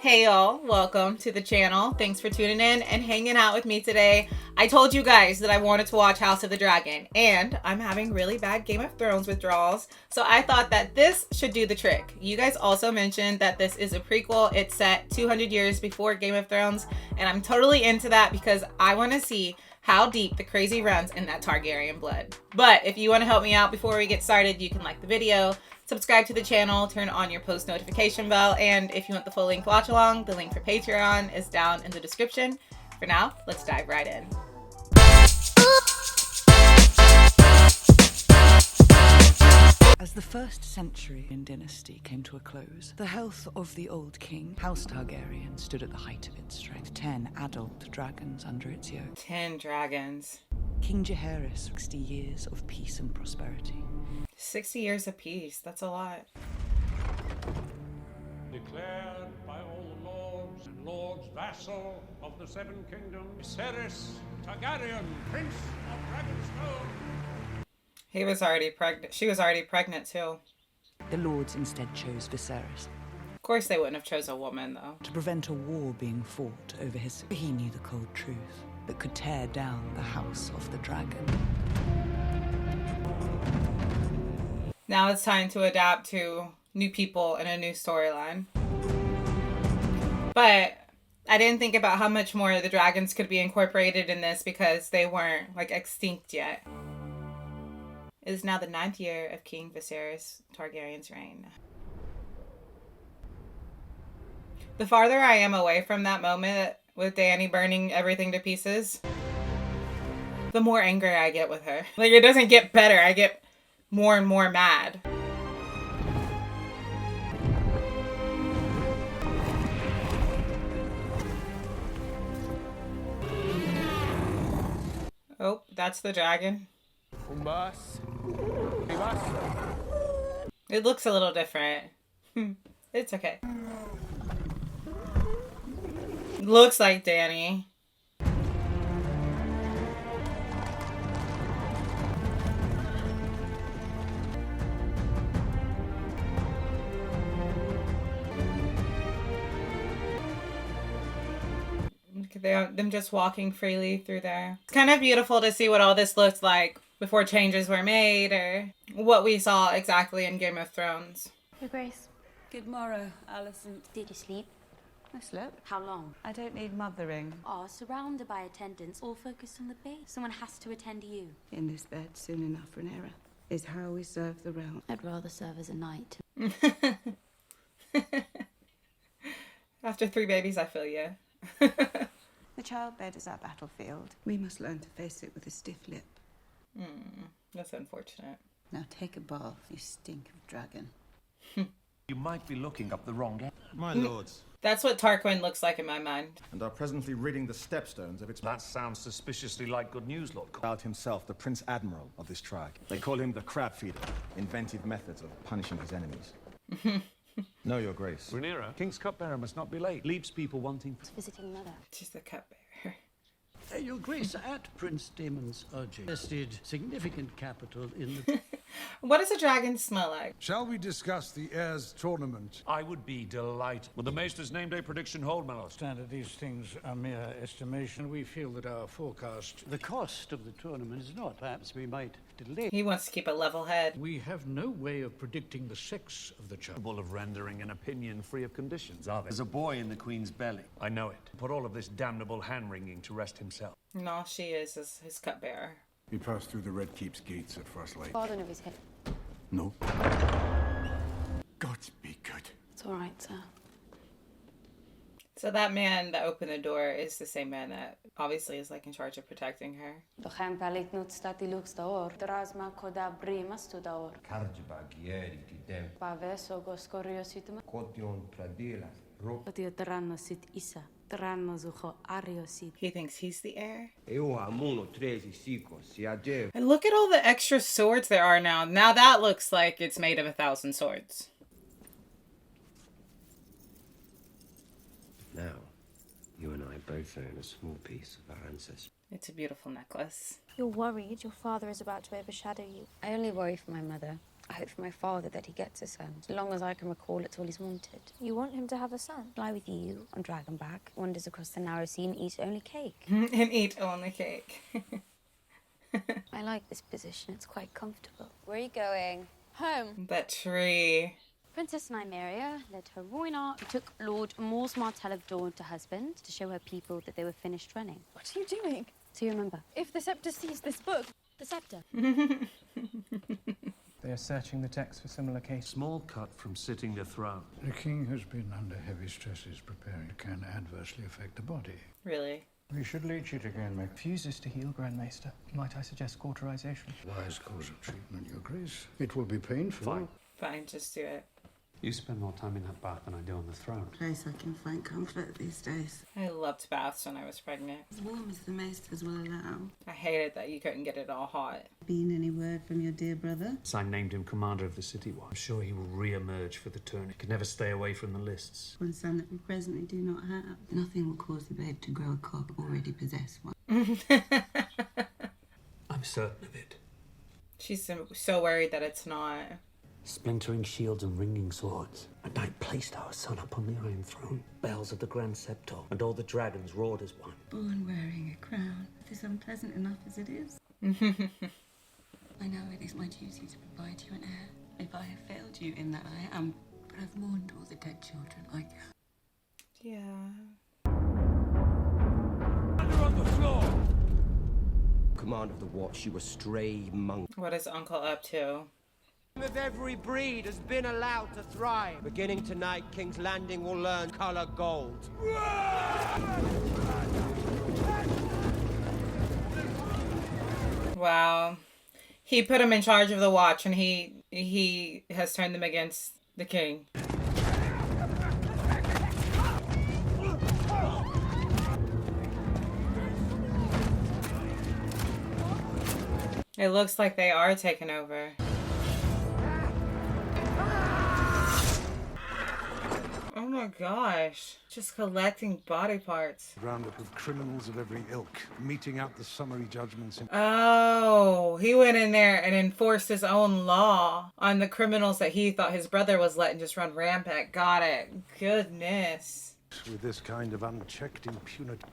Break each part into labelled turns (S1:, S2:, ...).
S1: Hey y'all, welcome to the channel. Thanks for tuning in and hanging out with me today. I told you guys that I wanted to watch House of the Dragon, and I'm having really bad Game of Thrones withdrawals, so I thought that this should do the trick. You guys also mentioned that this is a prequel. It's set 200 years before Game of Thrones, and I'm totally into that because I want to see how deep the crazy runs in that Targaryen blood. But if you want to help me out before we get started, you can like the video, subscribe to the channel, turn on your post notification bell, and if you want the full length watch along, the link for Patreon is down in the description. For now, let's dive right in.
S2: As the first century in dynasty came to a close, the health of the old king, House Targaryen, stood at the height of its strength. 10 adult dragons under its yoke.
S1: 10 dragons.
S2: King Heirs, 60 years of peace and prosperity.
S1: 60 years of peace, that's a lot.
S3: Declared by all the lords and lords vassal of the Seven Kingdoms, Viserys Targaryen, Prince of Dragonstone.
S1: He was already pregnant. She was already pregnant too.
S2: The lords instead chose Viserys.
S1: Of course they wouldn't have chose a woman though.
S2: To prevent a war being fought over his... He knew the cold truth that could tear down the House of the Dragon.
S1: Now it's time to adapt to new people and a new storyline. But I didn't think about how much more the dragons could be incorporated in this because they weren't like extinct yet. It is now the 9th year of King Viserys Targaryen's reign. The farther I am away from that moment with Dany burning everything to pieces, the more angry I get with her. Like, it doesn't get better. I get more and more mad. Oh, that's the dragon. It looks a little different. It's okay. Looks like Dany. Them just walking freely through there. It's kind of beautiful to see what all this looks like before changes were made or what we saw exactly in Game of Thrones.
S4: Your Grace.
S5: Good morrow, Alison.
S4: Did you sleep?
S5: I slept.
S4: How long?
S5: I don't need mothering.
S4: Oh, surrounded by attendants, all focused on the babe. Someone has to attend to you.
S5: In this bed, soon enough for an era, is how we serve the realm.
S4: I'd rather serve as a knight.
S1: After 3 babies, I feel you.
S5: The childbed is our battlefield. We must learn to face it with a stiff lip.
S1: That's unfortunate.
S5: Now take a bath, you stink of dragon.
S6: You might be looking up the wrong end.
S7: My lords,
S1: That's what Tarquin looks like in my mind.
S7: and are presently reading the stepstones of its
S6: That sounds suspiciously like good news, Lord.
S7: about himself, the Prince Admiral of this tribe. They call him the Crab Feeder, inventive methods of punishing his enemies. No, Your Grace.
S6: Rhaenyra, King's cupbearer must not be late. Leaves people wanting...
S4: Visiting mother.
S1: She's the cupbearer.
S8: Your Grace, at Prince Daemon's urging, invested significant capital in the...
S1: What does a dragon smell like?
S9: Shall we discuss the Heirs tournament?
S6: I would be delighted. Will the Maester's name-day prediction hold, my lord?
S8: Standard, these things are mere estimation. We feel that our forecast, the cost of the tournament is not. Perhaps we might delay.
S1: He wants to keep a level head.
S8: We have no way of predicting the sex of the child.
S6: Capable of rendering an opinion free of conditions, are they?
S10: There's a boy in the Queen's belly.
S6: I know it. Put all of this damnable hand-wringing to rest himself.
S1: No, she is his cupbearer.
S9: We pass through the Red Keep's gates at first light.
S4: Pardon of his head.
S9: No. Gods be good.
S4: It's all right, sir.
S1: So that man that opened the door is the same man that obviously is like in charge of protecting her. He thinks he's the heir. And look at all the extra swords there are now. Now that looks like it's made of 1,000 swords.
S10: Now, you and I both own a small piece of our ancestry.
S1: It's a beautiful necklace.
S11: You're worried your father is about to overshadow you.
S4: I only worry for my mother.
S11: I hope for my father that he gets a son. As long as I can recall, it's all he's wanted.
S12: You want him to have a son?
S11: Fly with you on Dragonback, wanders across the narrow sea and eat only cake.
S1: And eat only cake.
S11: I like this position. It's quite comfortable. Where are you going?
S12: Home.
S1: That tree.
S11: Princess Nymeria led her Roynar, who took Lord Mors Martell of Dawn to husband to show her people that they were finished running.
S12: What are you doing?
S11: So you remember?
S12: If the Scepter sees this book,
S11: The scepter.
S13: They are searching the text for similar cases.
S6: Small cut from sitting a throne.
S8: The king has been under heavy stresses preparing. It can adversely affect the body.
S1: Really?
S8: We should leech it again, mate.
S13: Refuses to heal, Grand Maester. Might I suggest cauterization?
S8: Wise course of treatment, Your Grace. It will be painful.
S10: Fine.
S1: Fine, just do it.
S10: You spend more time in that bath than I do on the throne.
S5: Place I can find comfort these days.
S1: I loved baths when I was pregnant.
S5: As warm as the maesters will allow.
S1: I hated that you couldn't get it all hot.
S5: Been any word from your dear brother?
S10: So I named him commander of the city watch. I'm sure he will re-emerge for the tourney. Could never stay away from the lists.
S5: One son that we presently do not have. Nothing will cause the babe to grow a cock already possess one.
S10: I'm certain of it.
S1: She's so worried that it's not.
S10: Splintering shields and ringing swords. And I placed our son upon the Iron Throne. Bells of the Grand Scepter, and all the dragons roared as one.
S5: Born wearing a crown. It is unpleasant enough as it is. I know it is my duty to provide you an heir. If I have failed you in that, I am. But I've mourned all the dead children I can.
S1: Yeah.
S3: Under on the floor!
S14: Command of the watch, you a stray monk.
S1: What is Uncle up to?
S14: Of every breed has been allowed to thrive. Beginning tonight, King's Landing will learn color gold.
S1: Wow. He put him in charge of the watch and he has turned them against the king. It looks like they are taking over. Oh my gosh. Just collecting body parts.
S9: Roundup of criminals of every ilk, meting out the summary judgments in...
S1: Oh, he went in there and enforced his own law on the criminals that he thought his brother was letting just run rampant. Got it. Goodness.
S9: With this kind of unchecked impunity.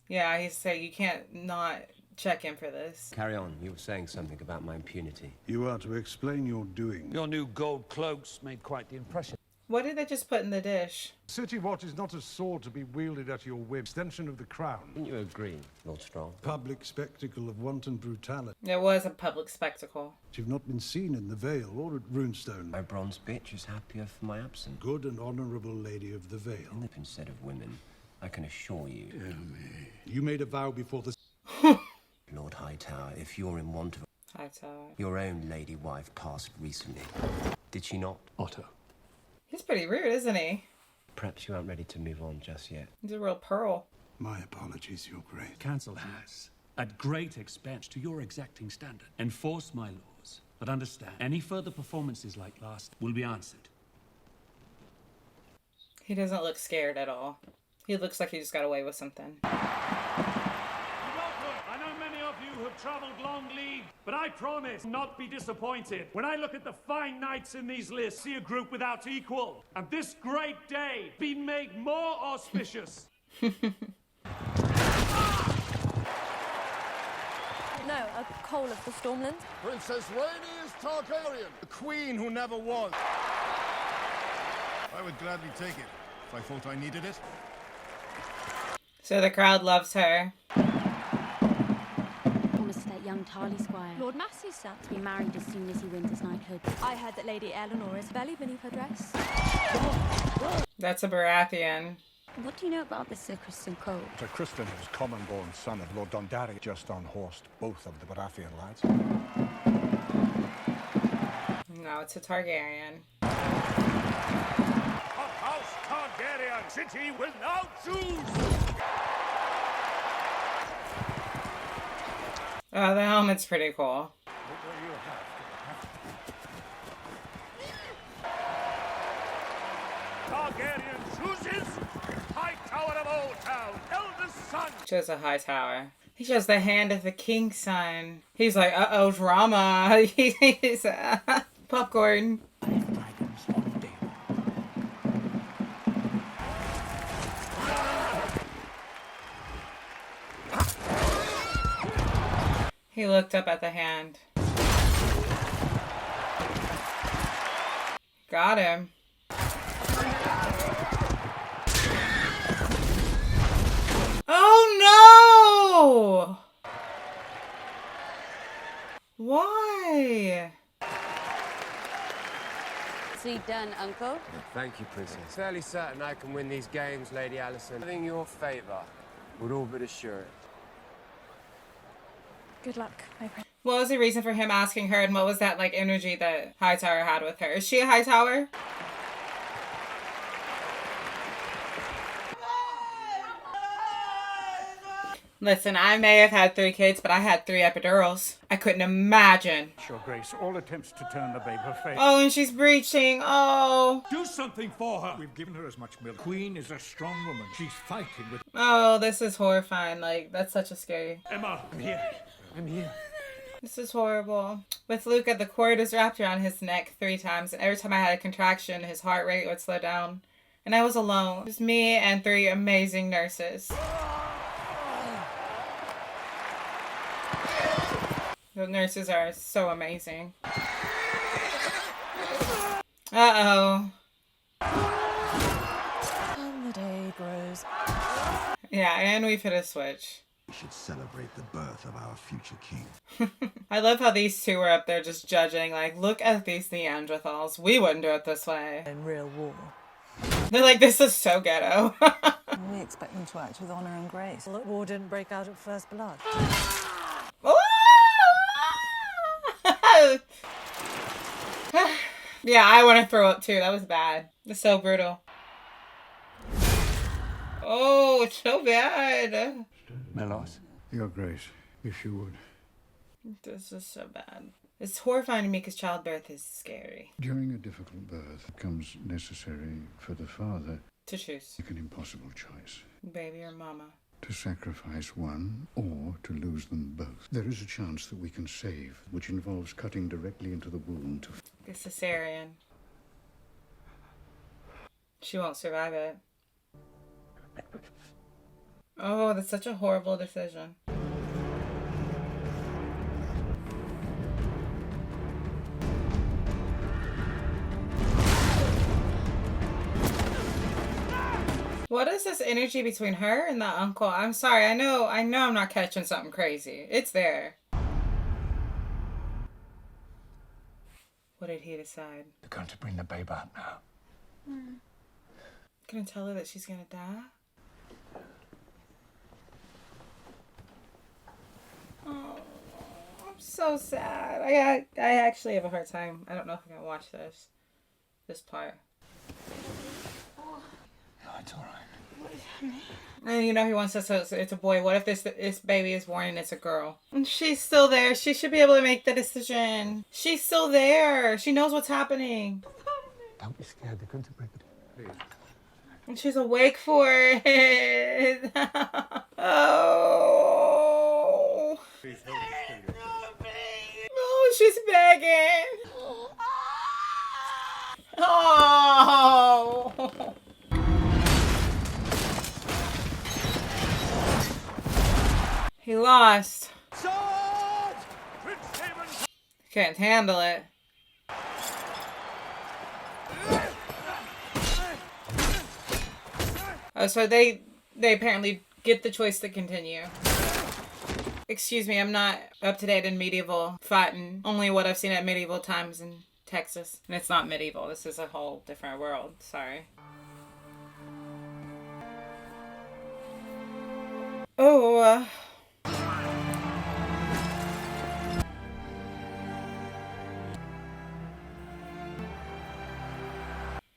S1: Yeah, he said you can't not check him for this.
S14: Carry on. You were saying something about my impunity.
S9: You are to explain your doing.
S6: Your new gold cloaks made quite the impression.
S1: What did they just put in the dish?
S9: City watch is not a sword to be wielded at your whim. Extension of the crown.
S14: Didn't you agree, Lord Strong?
S9: Public spectacle of wanton brutality.
S1: It was a public spectacle.
S9: You've not been seen in the Vale or at Runestone.
S14: My bronze bitch is happier for my absence.
S9: Good and honourable lady of the Vale.
S14: Instead of women, I can assure you.
S9: You made a vow before the...
S14: Lord Hightower, if you're in want of...
S1: Hightower.
S14: Your own lady wife passed recently. Did she not?
S10: Otto.
S1: He's pretty rude, isn't he?
S14: Perhaps you aren't ready to move on just yet.
S1: He's a real pearl.
S9: My apologies, Your Grace.
S6: Council has, at great expense to your exacting standard, enforced my laws. But understand, any further performances like last will be answered.
S1: He doesn't look scared at all. He looks like he just got away with something.
S3: Have traveled long league, but I promise not be disappointed when I look at the fine knights in these lists, see a group without equal, and this great day being made more auspicious.
S12: No, a coal of the Stormlands.
S9: Princess Rhaenys is Targaryen, the queen who never was. I would gladly take it if I thought I needed it.
S1: So the crowd loves her.
S11: Young Tarly Squire.
S12: Lord Massey's son.
S11: To be married as soon as he wins his knighthood.
S12: I heard that Lady Eleanor is belly beneath her dress.
S1: That's a Baratheon.
S11: What do you know about this Sir Kristen Cole?
S9: Sir Kristen is common-born son of Lord Dundari, just unhorsed both of the Baratheon lads.
S1: No, it's a Targaryen.
S3: A House Targaryen city will now choose!
S1: Oh, the helmet's pretty cool.
S3: Targaryen chooses High Tower of Old Town, eldest son.
S1: Just a high tower. He shows the hand of the king's son. He's like, uh-oh, drama. He's popcorn. He looked up at the hand. Got him. Oh no! Why?
S11: See done, Uncle.
S14: Thank you, Princess. Fairly certain I can win these games, Lady Allison. In your favor would all but assure it.
S12: Good luck, my prince.
S1: What was the reason for him asking her, and what was that like energy that Hightower had with her? Is she a Hightower? Listen, I may have had 3 kids, but I had 3 epidurals. I couldn't imagine.
S8: Your Grace, all attempts to turn the babe her fate.
S1: Oh, and she's breaching. Oh.
S3: Do something for her.
S9: We've given her as much milk. Queen is a strong woman. She's fighting with...
S1: Oh, this is horrifying. Like, that's such a scary...
S3: Emma, I'm here. I'm here.
S1: This is horrible. With Luca, the cord was wrapped around his neck 3 times, and every time I had a contraction, his heart rate would slow down. And I was alone. Just me and 3 amazing nurses. The nurses are so amazing. Uh-oh.
S12: And the day grows.
S1: Yeah, and we've hit a switch.
S15: We should celebrate the birth of our future king.
S1: I love how these 2 were up there just judging, like, look at these Neanderthals. We wouldn't do it this way.
S2: In real war.
S1: They're like, this is so ghetto.
S2: We expect them to act with honour and grace.
S12: Well, war didn't break out at first blood.
S1: Yeah, I want to throw up too. That was bad. It's so brutal. Oh, it's so bad.
S8: Melos. Your Grace, if you would.
S1: This is so bad. It's horrifying to me because childbirth is scary.
S8: During a difficult birth, it becomes necessary for the father
S1: to choose.
S8: Make an impossible choice.
S1: Baby or mama.
S8: To sacrifice one or to lose them both. There is a chance that we can save, which involves cutting directly into the womb to...
S1: The cesarean. She won't survive it. Oh, that's such a horrible decision. What is this energy between her and the uncle? I'm sorry, I know I'm not catching something crazy. It's there. What did he decide?
S9: They're going to bring the babe out now.
S1: Gonna tell her that she's gonna die? Oh, I'm so sad. I actually have a hard time. I don't know if I can watch this part.
S9: No, it's all right.
S12: What is happening?
S1: And you know he wants us to, it's a boy. What if this baby is born and it's a girl? And she's still there. She should be able to make the decision. She's still there. She knows what's happening.
S9: Don't be scared. They're going to bring it. Please.
S1: And she's awake for it. Oh.
S9: Please hold it.
S1: Oh, she's begging. Oh. He lost.
S3: Sword!
S1: Can't handle it. Oh, so they apparently get the choice to continue. Excuse me, I'm not up to date in medieval fighting. Only what I've seen at medieval times in Texas. And it's not medieval. This is a whole different world. Sorry. Oh,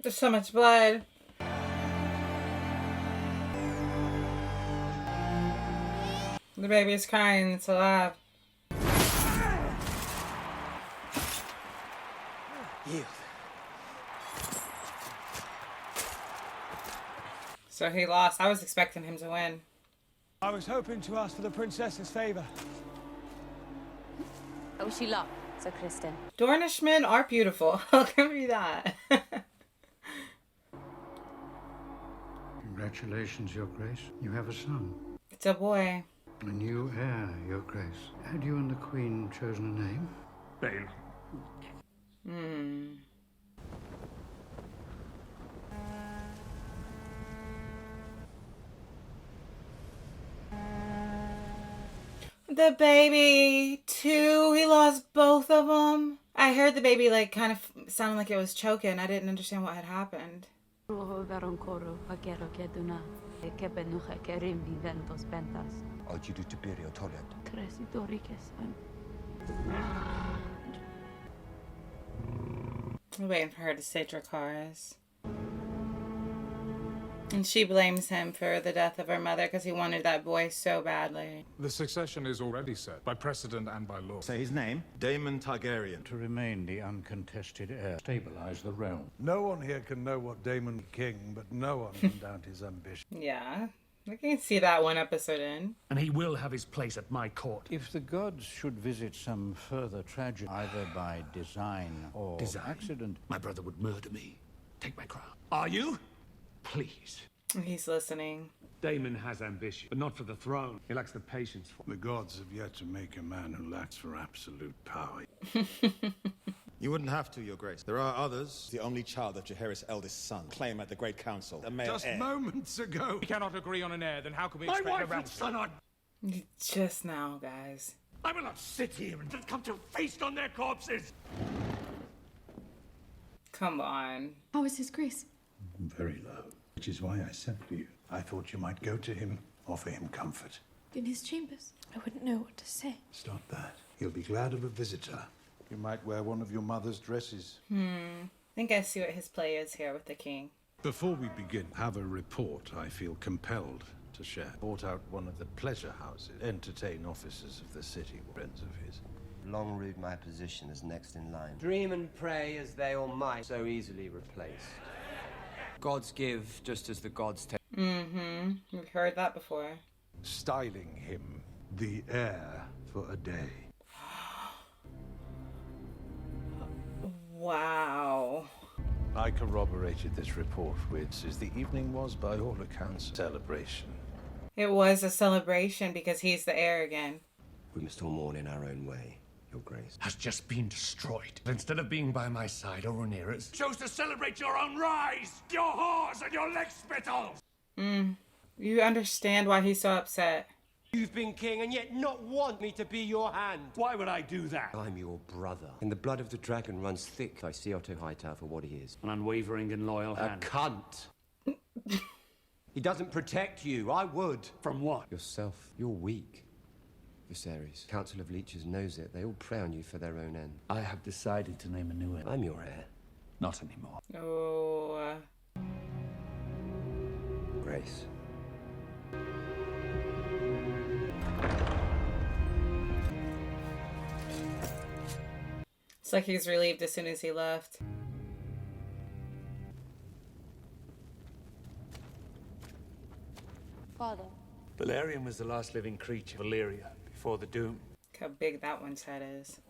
S1: there's so much blood. The baby is crying. It's alive.
S14: Yield.
S1: So he lost. I was expecting him to win.
S3: I was hoping to ask for the princess's favor.
S11: Oh, she loved, so Kristen.
S1: Dornishmen are beautiful. I'll give you that.
S8: Congratulations, Your Grace. You have a son.
S1: It's a boy.
S8: A new heir, Your Grace. Had you and the Queen chosen a name?
S6: Bale.
S1: The baby, too. He lost both of them. I heard the baby, like, kind of sounded like it was choking. I didn't understand what had happened. I'm waiting for her to say Dracarys. And she blames him for the death of her mother because he wanted that boy so badly.
S16: The succession is already set, by precedent and by law.
S7: Say his name. Daemon Targaryen.
S8: To remain the uncontested heir, stabilize the realm.
S9: No one here can know what Daemon king, but no one can doubt his ambition.
S1: Yeah, I can see that one episode in.
S6: And he will have his place at my court.
S8: If the gods should visit some further tragedy, either by design or accident...
S6: My brother would murder me. Take my crown. Are you? Please.
S1: He's listening.
S6: Daemon has ambition, but not for the throne. He lacks the patience for
S9: The gods have yet to make a man who lacks for absolute power.
S7: You wouldn't have to, Your Grace. There are others. The only child of Jaehaerys' eldest son. Claim at the Great Council. A male
S9: Just
S7: heir.
S9: moments ago.
S16: We cannot agree on an heir, then how can we
S6: my
S16: expect a
S6: wife and
S16: ransom?
S6: son are...
S1: Just now, guys.
S6: I will not sit here and come to feast on their corpses.
S1: Come on.
S5: How is his grace?
S9: Very low. Which is why I sent for you. I thought you might go to him, offer him comfort.
S12: In his chambers. I wouldn't know what to say.
S9: Stop that. He'll be glad of a visitor. You might wear one of your mother's dresses.
S1: I think I see what his play is here with the king.
S9: Before we begin, have a report I feel compelled to share. Bought out one of the pleasure houses, entertain officers of the city, friends of his.
S14: Long-rued my position as next in line. Dream and pray as they all might, so easily replaced. Gods give just as the gods take.
S1: We've heard that before.
S9: Styling him the heir for a day.
S1: Wow.
S9: I corroborated this report, which, as the evening was by all accounts, celebration.
S1: It was a celebration because he's the heir again.
S14: We must all mourn in our own way, Your Grace.
S6: Has just been destroyed. Instead of being by my side, or near us, chose to celebrate your own rise, your whores and your leg spittles.
S1: You understand why he's so upset.
S14: You've been king and yet not want me to be your hand.
S6: Why would I do that?
S14: I'm your brother. And the blood of the dragon runs thick. I see Otto Hightower for what he is.
S6: An unwavering and loyal
S14: A
S6: hand.
S14: cunt. He doesn't protect you. I would.
S6: From what?
S14: Yourself. You're weak. Viserys. Council of Leeches knows it. They all prey on you for their own end.
S6: I have decided to name a new heir.
S14: I'm your heir.
S6: Not anymore.
S1: Oh.
S14: Grace.
S1: It's like he's relieved as soon as he left.
S11: Father.
S6: Valerian was the last living creature, Valyria, before the Doom.
S1: Look how big that one's head is.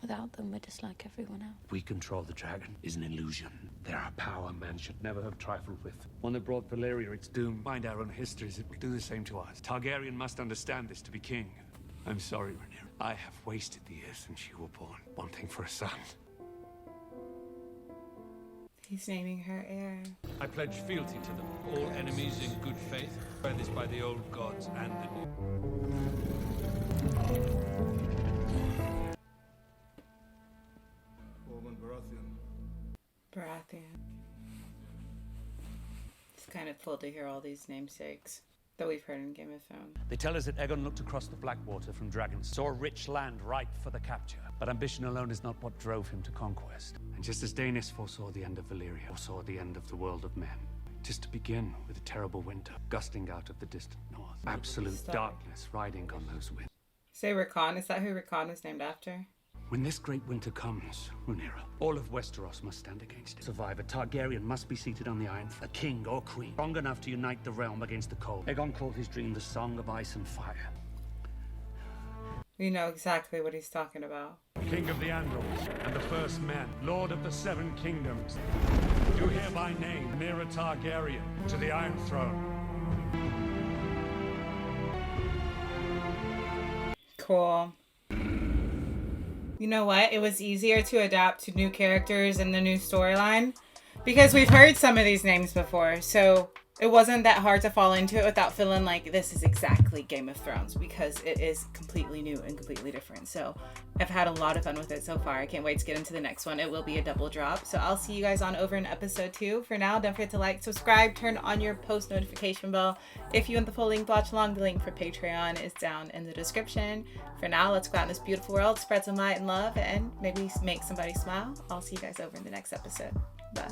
S12: Without them, we're just like everyone else.
S6: We control the dragon is an illusion. They're a power man should never have trifled with. One that brought Valyria its doom. Mind our own histories, it will do the same to us. Targaryen must understand this to be king. I'm sorry, Rhaenyra. I have wasted the years since you were born, wanting for a son.
S1: He's naming her heir.
S17: I pledge fealty to them, all enemies in good faith. Swear this by the old gods and the new.
S1: Baratheon. It's kind of cool to hear all these namesakes that we've heard in Game of Thrones.
S6: They tell us that Aegon looked across the Blackwater from Dragons, saw a rich land ripe for the capture. But ambition alone is not what drove him to conquest. And just as Daenerys foresaw the end of Valyria, foresaw the end of the world of men, just to begin with a terrible winter, gusting out of the distant north. Absolute darkness riding on those winds.
S1: Say Rickon, is that who Rickon is named after?
S6: When this great winter comes, Rhaenyra, all of Westeros must stand against it. Survivor Targaryen must be seated on the Iron Throne, a king or queen, strong enough to unite the realm against the cold. Aegon called his dream the Song of Ice and Fire.
S1: We know exactly what he's talking about.
S3: King of the Andals and the First Men, Lord of the Seven Kingdoms, do hereby name Rhaenyra Targaryen to the Iron Throne.
S1: Cool. You know what? It was easier to adapt to new characters and the new storyline because we've heard some of these names before. So it wasn't that hard to fall into it without feeling like this is exactly Game of Thrones because it is completely new and completely different. So I've had a lot of fun with it so far. I can't wait to get into the next one. It will be a double drop. So I'll see you guys on over in episode 2. For now, don't forget to like, subscribe, turn on your post notification bell. If you want the full link to watch along, the link for Patreon is down in the description. For now, let's go out in this beautiful world, spread some light and love, and maybe make somebody smile. I'll see you guys over in the next episode. Bye.